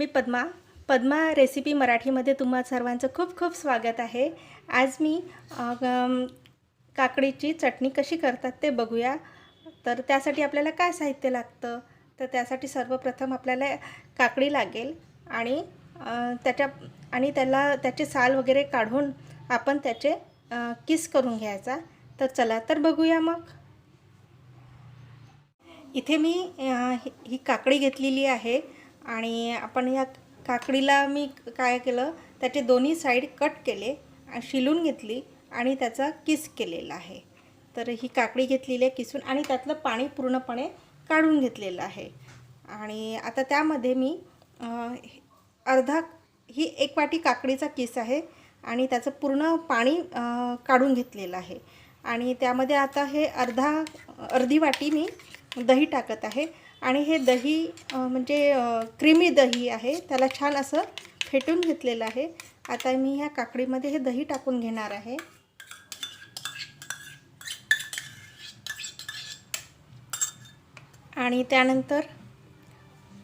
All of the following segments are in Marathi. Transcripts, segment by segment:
मी पद्मा रेसिपी मराठीमध्ये तुम्हा सर्वांचं खूप खूप स्वागत आहे। आज मी काकडीची चटणी कशी करतात ते बघूया। तर त्यासाठी आपल्याला काय साहित्य लागतं, तर त्यासाठी सर्वप्रथम आपल्याला काकडी लागेल आणि त्याचे साल वगैरे काढून आपण त्याचे किस करून घ्यायचा। तर चला तर बघूया मग। इथे मी ही काकडी घेतलेली आहे आणि आपण या काकडीला मी काय केलं, त्याचे दोन्ही साईड कट केले, शिलून घेतली आणि त्याचा किस केलेला आहे। तर ही काकडी घेतलेली आहे किसून आणि त्यातलं पाणी पूर्णपणे काढून घेतलेलं आहे। आणि आता त्यामध्ये मी ही एक वाटी काकडीचा किस आहे आणि त्याचं पूर्ण पाणी काढून घेतलेलं आहे। आणि त्यामध्ये आता हे अर्धी वाटी मी दही टाकत आहे आणि हे दही म्हणजे क्रीमी दही आहे, त्याला छान असं फेटून घेतलेलं आहे। आता मी ह्या काकडीमध्ये हे दही टाकून घेणार आहे आणि त्यानंतर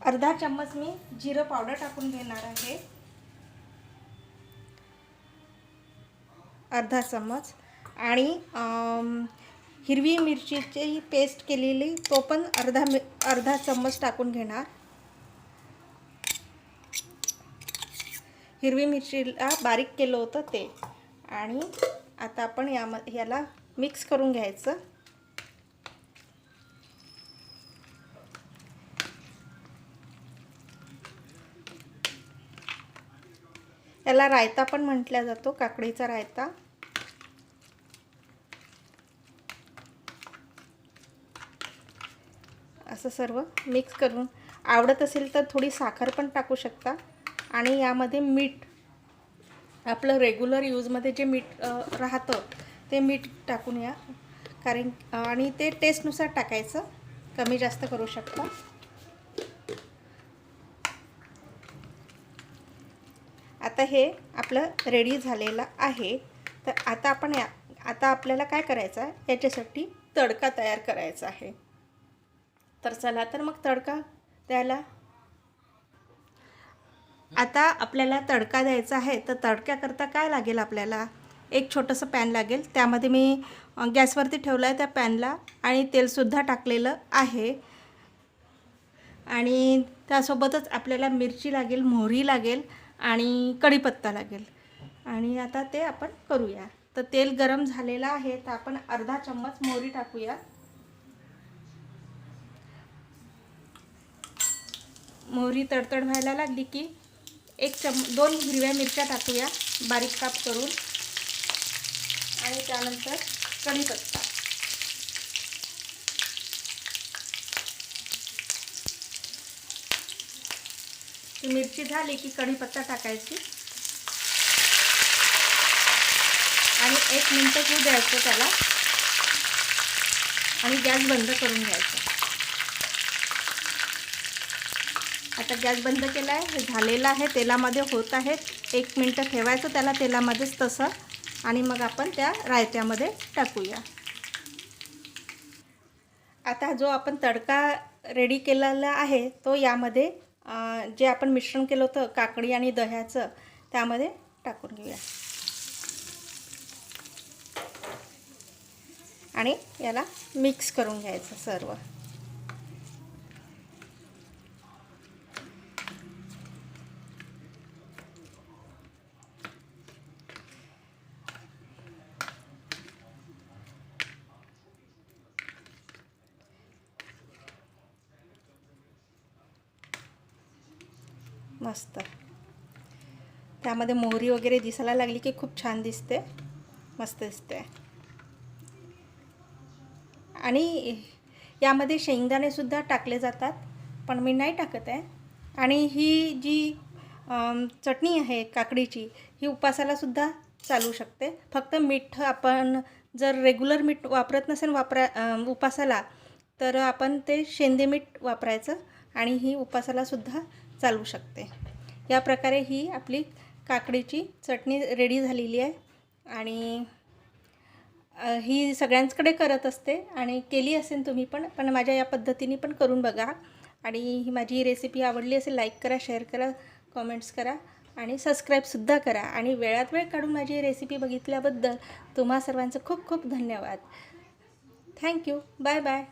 अर्धा चम्मच मी जिरं पावडर टाकून घेणार आहे, अर्धा चम्मच। आणि हिरवी मिरचीची पेस्ट केलेली तो पण अर्धा चम्मच टाकून घेणार। हिरवी मिरचीला बारीक केलं होतं ते। आणि आता आपण याला मिक्स करून घ्यायचं। याला रायता पण म्हटला जातो, काकडीचा रायता। असं सर्व मिक्स करून, आवडत असेल तर थोडी साखर पण टाकू शकता। आणि यामध्ये मीठ, आपलं रेग्युलर यूजमध्ये जे मीठ राहतं ते मीठ टाकून या, कारण आणि ते टेस्टनुसार टाकायचं, कमी जास्त करू शकता। आता हे आपलं रेडी झालेलं आहे। तर आता आपल्याला काय करायचं आहे, याच्यासाठी तडका तयार करायचा आहे। तर चला तर मग तडका द्यायला। आता आपल्याला तडका द्यायचा आहे, तर तडक्याकरता काय लागेल, आपल्याला एक छोटंसं पॅन लागेल। त्यामध्ये मी गॅसवरती ठेवलं आहे त्या पॅनला आणि तेलसुद्धा टाकलेलं आहे। आणि त्यासोबतच आपल्याला मिरची लागेल, मोहरी लागेल आणि कढीपत्ता लागेल। आणि आता ते आपण करूया। तर तेल गरम झालेलं आहे, तर आपण अर्धा चम्मच मोहरी टाकूया। मोहरी तडतड व्हायला लागली की 2 हिरव्या मिरच्या टाकूया बारीक काप करून। आणि त्यानंतर कढीपत्ता, मिरची झाली की कढीपत्ता टाकायची आणि 1 मिनिट होऊ द्यायचं त्याला आणि गॅस बंद करून घ्यायचा। आता गॅस बंद केला आहे, झालेला आहे, तेलामध्ये होत आहे। 1 मिनिट ठेवायचं त्याला तेलामध्येच तसं आणि मग आपण त्या रायत्यामध्ये टाकूया। आता जो आपण तडका रेडी केलेला आहे तो यामध्ये जे आपण मिश्रण केलं होतं काकडी आणि दह्याचं, त्यामध्ये टाकून घेऊया आणि याला मिक्स करून घ्यायचं सर्व। मस्त, त्यामध्ये मोहरी वगैरे दिसायला लागली की खूप छान दिसते, मस्त दिसते। आणि यामध्ये शेंगदाणेसुद्धा टाकले जातात, पण मी नाही टाकत आहे। आणि ही जी चटणी आहे काकडीची, ही उपासालासुद्धा चालू शकते। फक्त मीठ आपण जर रेग्युलर मीठ वापरत नसेल उपासाला, तर आपण ते शेंदे मीठ वापरायचं आणि ही उपासालासुद्धा चालू शकते। या प्रकारे ही आपली काकडीची चटणी रेडी झालेली आहे। आणि ही सगळ्यांकडे करत असते आणि केली असेल तुम्ही पण माझ्या या पद्धतीने पण करून बघा। आणि ही माझी रेसिपी आवडली असेल लाईक करा, शेअर करा, कमेंट्स करा आणि सबस्क्राईबसुद्धा करा. आणि वेळात वेळ काढून माझी रेसिपी बघितल्याबद्दल तुम्हा सर्वांचं खूप खूप धन्यवाद. थँक्यू. Bye bye.